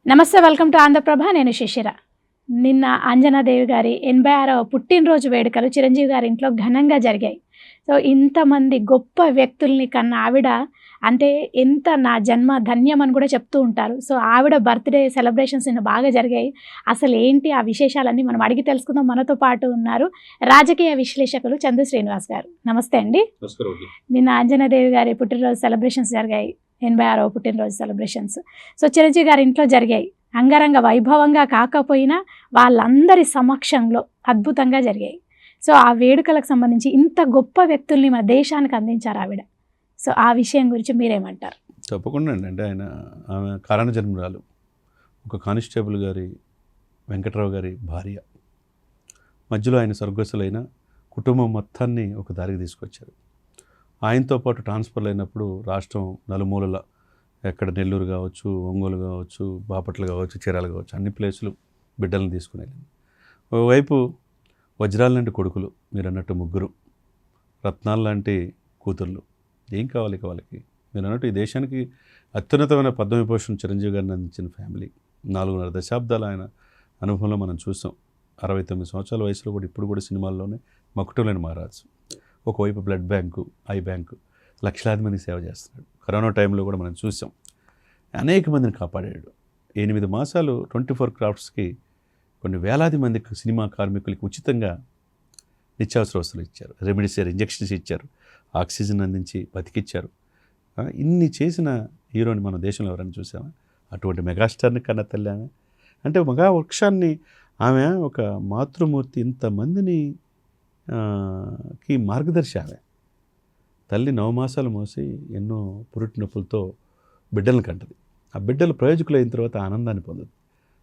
నమస్తే, welcome to Andhraprabha. నేను శిశిర. నిన్న అంజనాదేవి గారి 86వ పుట్టినరోజు వేడుకలు చిరంజీవి గారి ఇంట్లో ఘనంగా జరిగాయి. సో ఇంతమంది గొప్ప వ్యక్తుల్ని కన్న ఆవిడ అంటే ఎంత నా జన్మ ధన్యం అని కూడా చెప్తూ ఉంటారు. సో ఆవిడ బర్త్డే సెలబ్రేషన్స్ నిన్న బాగా జరిగాయి. అసలు ఏంటి ఆ విశేషాలన్నీ మనం అడిగి తెలుసుకుందాం. మనతో పాటు ఉన్నారు రాజకీయ విశ్లేషకులు చందు శ్రీనివాస్ గారు. నమస్తే అండి. నిన్న అంజనాదేవి గారి పుట్టినరోజు సెలబ్రేషన్స్ జరిగాయి, 86వ పుట్టినరోజు సెలబ్రేషన్స్. సో చిరంజీవి గారి ఇంట్లో జరిగాయి. అంగరంగ వైభవంగా కాకపోయినా వాళ్ళందరి సమక్షంలో అద్భుతంగా జరిగాయి. సో ఆ వేడుకలకు సంబంధించి ఇంత గొప్ప వ్యక్తుల్ని మన దేశానికి అందించారు ఆవిడ. సో ఆ విషయం గురించి మీరేమంటారు? తప్పకుండా అండి. అంటే ఆమె కారణ జన్మరాలు, ఒక కానిస్టేబుల్ గారి వెంకట్రావు గారి భార్య. మధ్యలో ఆయన స్వర్గస్థులైన కుటుంబం మొత్తాన్ని ఒక దారికి తీసుకొచ్చారు. ఆయనతో పాటు ట్రాన్స్ఫర్లు అయినప్పుడు రాష్ట్రం నలుమూలల, ఎక్కడ నెల్లూరు కావచ్చు, ఒంగోలు కావచ్చు, బాపట్ల కావచ్చు, చీరాల కావచ్చు, అన్ని ప్లేసులు బిడ్డలను తీసుకుని వెళ్ళింది. ఒకవైపు వజ్రాల లాంటి కొడుకులు, మీరు అన్నట్టు ముగ్గురు, రత్నాలు లాంటి కూతుర్లు. ఏం కావాలి వాళ్ళకి? మీరు అన్నట్టు ఈ దేశానికి అత్యున్నతమైన పద్మవిభూషణ్ చిరంజీవి గారిని అందించిన ఫ్యామిలీ. 4.5 దశాబ్దాలు ఆయన అనుభవంలో మనం చూసాం. 69 సంవత్సరాల వయసులో కూడా ఇప్పుడు కూడా సినిమాల్లోనే మకుటంలేని మహారాజు. ఒకవైపు బ్లడ్ బ్యాంకు, ఐ బ్యాంకు, లక్షలాది మందికి సేవ చేస్తున్నాడు. కరోనా టైంలో కూడా మనం చూసాం. అనేక మందిని కాపాడాడు. 8 మాసాలు 24 క్రాఫ్ట్స్కి కొన్ని వేలాది మందికి, సినిమా కార్మికులకి ఉచితంగా నిత్యావసర వస్తువులు ఇచ్చారు, రెమిడిసివిర్ ఇంజెక్షన్స్ ఇచ్చారు, ఆక్సిజన్ అందించి బతికిచ్చారు. ఇన్ని చేసిన హీరోని మన దేశంలో ఎవరైనా చూసామా? అటువంటి మెగాస్టార్ని కన్న తల్లి ఆమె. అంటే మగా వృక్షాన్ని ఆమె, ఒక మాతృమూర్తి. ఇంతమందిని కి మార్గదర్శి ఆమె. తల్లి 9 మాసాలు మోసి ఎన్నో పురిటి నొప్పులతో బిడ్డలను కంటది. ఆ బిడ్డలు ప్రయోజకులు అయిన తర్వాత ఆనందాన్ని పొందదు.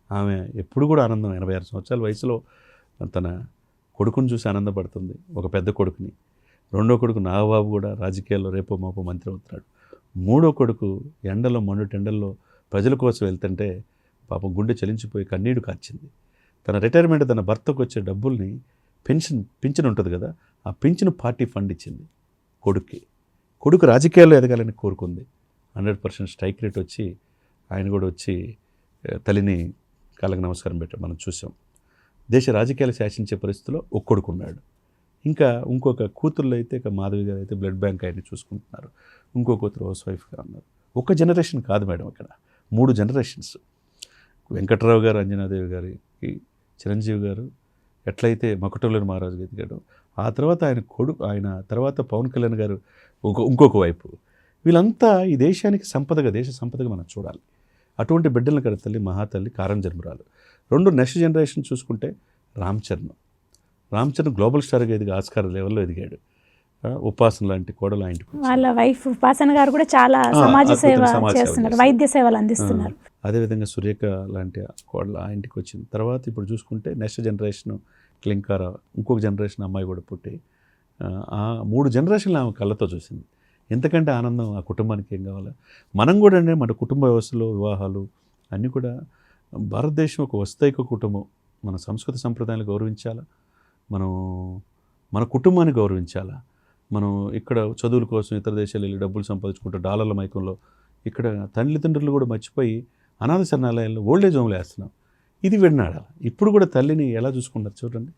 ఆమె ఎప్పుడు కూడా ఆనందం. 86 సంవత్సరాల వయసులో తన కొడుకుని చూసి ఆనందపడుతుంది. ఒక పెద్ద కొడుకుని. రెండో కొడుకు నాగబాబు కూడా రాజకీయాల్లో రేపో మాపో మంత్రి అవుతున్నాడు. మూడో కొడుకు ఎండలో, మండుటెండల్లో ప్రజల కోసం వెళ్తుంటే పాపం గుండె చలించిపోయి కన్నీడు కార్చింది. తన రిటైర్మెంట్, తన భర్తకు వచ్చే డబ్బుల్ని పింఛన్ ఉంటుంది కదా, ఆ పింఛను పార్టీ ఫండ్ ఇచ్చింది కొడుక్కి. కొడుకు రాజకీయాల్లో ఎదగాలని కోరుకుంది. 100% స్ట్రైక్ రేట్ వచ్చి ఆయన కూడా వచ్చి తల్లిని కాళ్ళకి నమస్కారం పెట్టాడు. మనం చూసాం. దేశ రాజకీయాలు శాసించే పరిస్థితిలో ఒక కొడుకున్నాడు. ఇంకా ఇంకొక కూతుర్లు అయితే, ఇక మాధవి గారు అయితే బ్లడ్ బ్యాంక్ ఆయన్ని చూసుకుంటున్నారు. ఇంకో కూతురు హౌస్ వైఫ్గా ఉన్నారు. ఒక జనరేషన్ కాదు మేడం, ఇక్కడ 3 జనరేషన్స్. వెంకట్రావు గారు, అంజనాదేవి గారికి, చిరంజీవి గారు ఎట్లయితే మకుటంలేని మహారాజు ఎదిగాడు, ఆ తర్వాత ఆయన కొడుకు, ఆయన తర్వాత పవన్ కళ్యాణ్ గారు ఇంకొక వైపు. వీళ్ళంతా ఈ దేశానికి సంపదగా, దేశ సంపదగా మనం చూడాలి. అటువంటి బిడ్డలను కడ తల్లి, మహాతల్లి, కారణ జన్మరాలు. 2 నెక్స్ట్ జనరేషన్ చూసుకుంటే రామ్ చరణ్ గ్లోబల్ స్టార్గా ఎదిగి ఆస్కార్ లెవెల్లో ఎదిగాడు. ఉపాసన లాంటి కోడలు ఆయనకు, వాళ్ళ వైఫ్ ఉపాసన గారు కూడా చాలా సమాజ సేవ చేస్తున్నారు, వైద్య సేవలు అందిస్తున్నారు. అదేవిధంగా సురేఖ లాంటి కోడలు ఆ ఇంటికి వచ్చింది. తర్వాత ఇప్పుడు చూసుకుంటే నెక్స్ట్ జనరేషన్ క్లింకార, ఇంకొక జనరేషన్ అమ్మాయి కూడా పుట్టి, ఆ 3 జనరేషన్లు ఆమె కళ్ళతో చూసింది. ఎంతకంటే ఆనందం ఆ కుటుంబానికి ఏం కావాలి? మనం కూడా అంటే మన కుటుంబ వ్యవస్థలో వివాహాలు అన్నీ కూడా, భారతదేశం ఒక వస్తైక కుటుంబం. మన సంస్కృతి సంప్రదాయాలు గౌరవించాలా, మనం మన కుటుంబాన్ని గౌరవించాలా. మనం ఇక్కడ చదువుల కోసం ఇతర దేశాలు వెళ్ళి డబ్బులు సంపాదించుకుంటూ డాలర్ల మైకంలో ఇక్కడ తల్లిదండ్రులు కూడా మర్చిపోయి అనాథ శరణాలయాల్లో ఓల్డేజ్ హోమ్లు వేస్తున్నాం. ఇది విన్నాడాలి. ఇప్పుడు కూడా తల్లిని ఎలా చూసుకుంటారు చూడండి.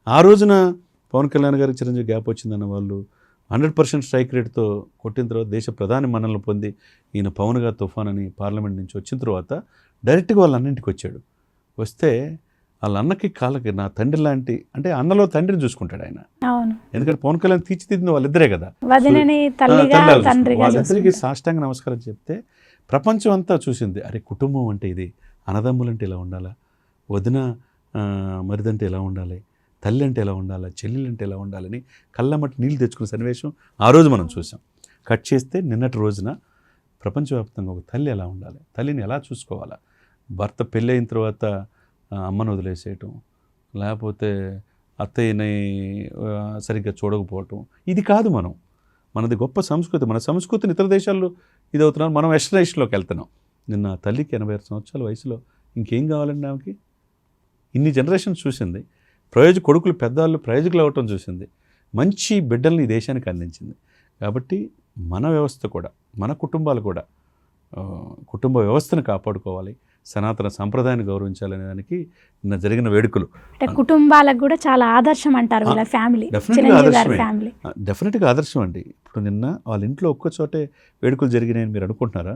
ఆ రోజున పవన్ కళ్యాణ్ గారికి చిరంజీవి గ్యాప్ వచ్చిందన్న వాళ్ళు 100% స్ట్రైక్ రేట్తో కొట్టిన తర్వాత దేశ ప్రధాని మన్ననలు పొంది ఈయన పవన్ గారు తుఫాన్ అని పార్లమెంట్ నుంచి వచ్చిన తర్వాత డైరెక్ట్గా వాళ్ళ అన్నింటికి వచ్చాడు. వస్తే వాళ్ళ అన్నకి కాళ్ళకి, నా తండ్రి లాంటి, అంటే అన్నలో తండ్రిని చూసుకుంటాడు ఆయన. ఎందుకంటే పవన్ కళ్యాణ్ తీర్చిదిద్దిన వాళ్ళిద్దరే కదా, వాళ్ళిద్దరికి సాష్టాంగ నమస్కారం చెప్తే ప్రపంచం అంతా చూసింది. అరే కుటుంబం అంటే ఇది, అన్నదమ్ములంటే ఇలా ఉండాలా, వదిన మరిదంటే ఎలా ఉండాలి, తల్లి అంటే ఎలా ఉండాలి, చెల్లెలంటే ఎలా ఉండాలని కళ్ళమట్టి నీళ్ళు తెచ్చుకునే సన్నివేశం ఆ రోజు మనం చూసాం. కట్ చేస్తే నిన్నటి రోజున ప్రపంచవ్యాప్తంగా ఒక తల్లి ఎలా ఉండాలి, తల్లిని ఎలా చూసుకోవాలా, భర్త పెళ్ళి అయిన తర్వాత అమ్మను వదిలేసేయటం, లేకపోతే అత్తయ్యని సరిగ్గా చూడకపోవటం, ఇది కాదు మనది గొప్ప సంస్కృతి. మన సంస్కృతిని ఇతర దేశాల్లో ఇది అవుతున్నాం, మనం వెస్టర్నైజేషన్లోకి వెళ్తున్నాం. నిన్న తల్లికి 86 సంవత్సరాల వయసులో ఇంకేం కావాలండి ఆమెకి? ఇన్ని జనరేషన్స్ చూసింది. కొడుకులు పెద్దవాళ్ళు ప్రయోజకులు అవ్వటం చూసింది. మంచి బిడ్డల్ని ఈ దేశానికి అందించింది. కాబట్టి మన వ్యవస్థ కూడా, మన కుటుంబాలు కూడా కుటుంబ వ్యవస్థను కాపాడుకోవాలి. సనాతన సంప్రదాయాన్ని గౌరవించాలనే దానికి నిన్న జరిగిన వేడుకలు అంటే కుటుంబాలకు కూడా చాలా ఆదర్శం అంటారు వీళ్ళ ఫ్యామిలీ, డెఫినెట్గా చిరంజీవి గారి ఆదర్శమే. ఫ్యామిలీ. డెఫినెట్గా ఆదర్శం అండి. ఇప్పుడు నిన్న వాళ్ళ ఇంట్లో ఒక్కచోటే వేడుకలు జరిగినాయని మీరు అనుకుంటున్నారా?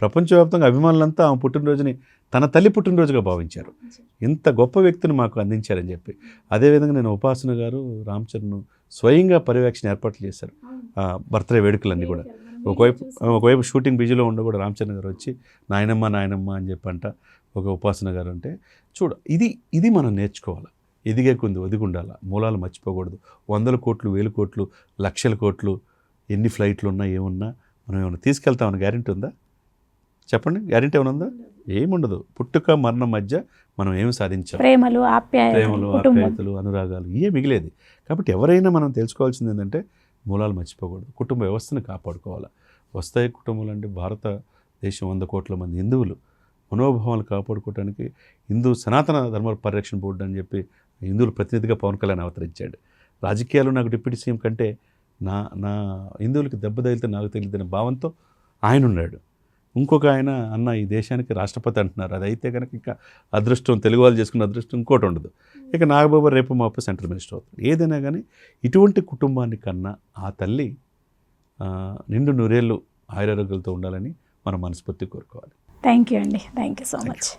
ప్రపంచవ్యాప్తంగా అభిమానులంతా ఆమె పుట్టినరోజుని తన తల్లి పుట్టినరోజుగా భావించారు. ఇంత గొప్ప వ్యక్తిని మాకు అందించారని చెప్పి. అదేవిధంగా నేను ఉపాసన గారు రామ్ చరణ్ స్వయంగా పర్యవేక్షణ ఏర్పాట్లు చేశారు బర్త్డే వేడుకలన్నీ కూడా. ఒకవైపు షూటింగ్ బిజీలో ఉండి కూడా రామ్ చరణ్ గారు వచ్చి నాయనమ్మ నాయనమ్మ అని చెప్పంట ఒక ఉపాసన గారు అంటే ఇది మనం నేర్చుకోవాలి. ఎదిగే కొంది ఒదిగి ఉండాలి, మూలాలు మర్చిపోకూడదు. 100 కోట్లు 1000 కోట్లు 1,00,000 కోట్లు ఎన్ని ఫ్లైట్లు ఉన్నా ఏమున్నా మనం ఏమైనా తీసుకెళ్తామని గ్యారెంటీ ఉందా? చెప్పండి, గ్యారెంటీ ఏమైనా ఉందా? ఏముండదు. పుట్టుక మరణం మధ్య మనం ఏమి సాధించాం? ప్రేమలు, ప్రేమలు, కుటుంబం. ఆప్యాయతలు, అనురాగాలు ఇవే మిగిలేది. కాబట్టి ఎవరైనా మనం తెలుసుకోవాల్సింది ఏంటంటే మూలాలు మర్చిపోకూడదు, కుటుంబ వ్యవస్థను కాపాడుకోవాలి. వస్తాయి కుటుంబాలు అంటే భారతదేశం 100 కోట్ల మంది హిందువులు మనోభావాలు కాపాడుకోవడానికి హిందూ సనాతన ధర్మ పరిరక్షణ బోర్డు అని చెప్పి హిందువుల ప్రతినిధిగా పవన్ కళ్యాణ్ అవతరించాడు. రాజకీయాలు నాకు డిప్యూటీ సీఎం కంటే నా హిందువులకి దెబ్బ తగిలితే నాకు తగిలితే భావంతో ఆయన ఉన్నాడు. ఇంకొక ఆయన అన్న ఈ దేశానికి రాష్ట్రపతి అంటున్నారు. అది అయితే కనుక ఇంకా అదృష్టం, తెలుగు వాళ్ళు చేసుకున్న అదృష్టం ఇంకోటి ఉండదు. ఇక నాగబాబు రేపు మాపు సెంట్రల్ మినిస్టర్ అవుతుంది. ఏదైనా కానీ ఇటువంటి కుటుంబాన్ని కన్నా ఆ తల్లి నిండు నూరేళ్ళు ఆయురారోగ్యాలతో ఉండాలని మనం మనస్ఫూర్తి కోరుకోవాలి. థ్యాంక్ యూ అండి, థ్యాంక్ యూ సో మచ్.